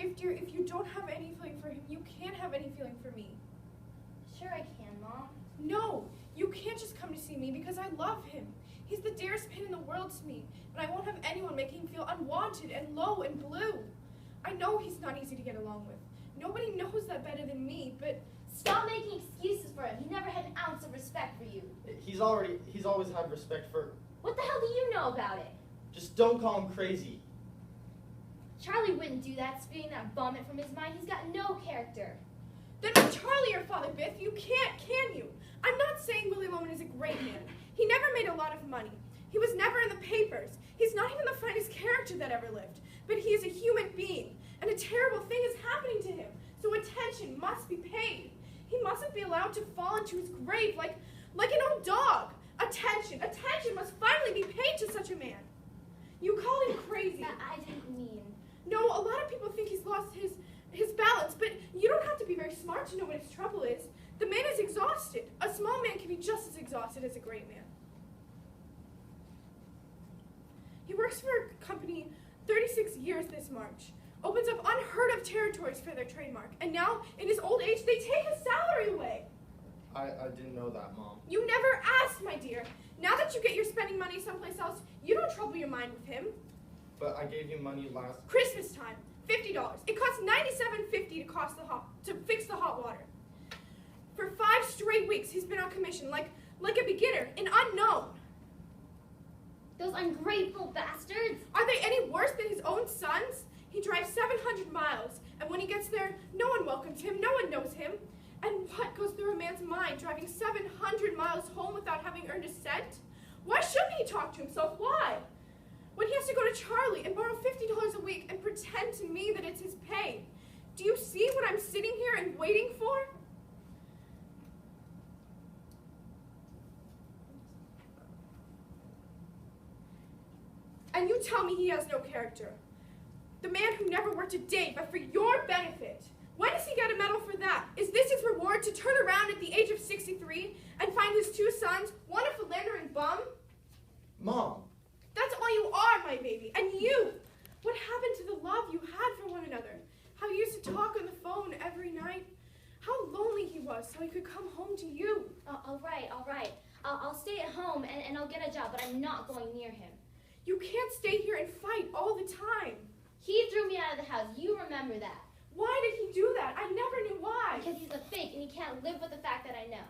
If you don't have any feeling for him, you can't have any feeling for me. Sure I can, Mom. No, you can't just come to see me because I love him. He's the dearest pin in the world to me, and I won't have anyone making him feel unwanted and low and blue. I know he's not easy to get along with. Nobody knows that better than me, but... Stop making excuses for him. He never had an ounce of respect for you. He's always had respect for... What the hell do you know about it? Just don't call him crazy. Charlie wouldn't do that, spitting that vomit from his mind. He's got no character. Then make Charlie your father, Biff. You can't, can you? I'm not saying Willie Loman is a great man. He never made a lot of money. He was never in the papers. He's not even the finest character that ever lived. But he is a human being, and a terrible thing is happening to him. So attention must be paid. He mustn't be allowed to fall into his grave like an old dog. Attention must finally be paid to such a man. You called him crazy. I didn't mean... No, a lot of people think he's lost his balance, but you don't have to be very smart to know what his trouble is. The man is exhausted. A small man can be just as exhausted as a great man. He works for a company 36 years this March, opens up unheard of territories for their trademark, and now, in his old age, they take his salary away. I didn't know that, Mom. You never asked, my dear. Now that you get your spending money someplace else, you don't trouble your mind with him. But I gave you money last... Christmas time, $50. It costs $97.50 to fix the hot water. For 5 straight weeks, he's been on commission, like a beginner, an unknown. Those ungrateful bastards! Are they any worse than his own sons? He drives 700 miles, and when he gets there, no one welcomes him, no one knows him. And what goes through a man's mind driving 700 miles home without having earned a cent? Why shouldn't he talk to himself? Why? When he has to go to Charlie and borrow $50 a week and pretend to me that it's his pay. Do you see what I'm sitting here and waiting for? And you tell me he has no character. The man who never worked a day but for your benefit. When does he get a medal for that? Is this his reward to turn around at the age of 63 and find his 2 sons, one a philandering bum? Mom! That's all you are, my baby. And you! What happened to the love you had for one another? How you used to talk on the phone every night? How lonely he was so he could come home to you. All right. I'll stay at home and I'll get a job, but I'm not going near him. You can't stay here and fight all the time. He threw me out of the house. You remember that. Why did he do that? I never knew why. Because he's a fake and he can't live with the fact that I know.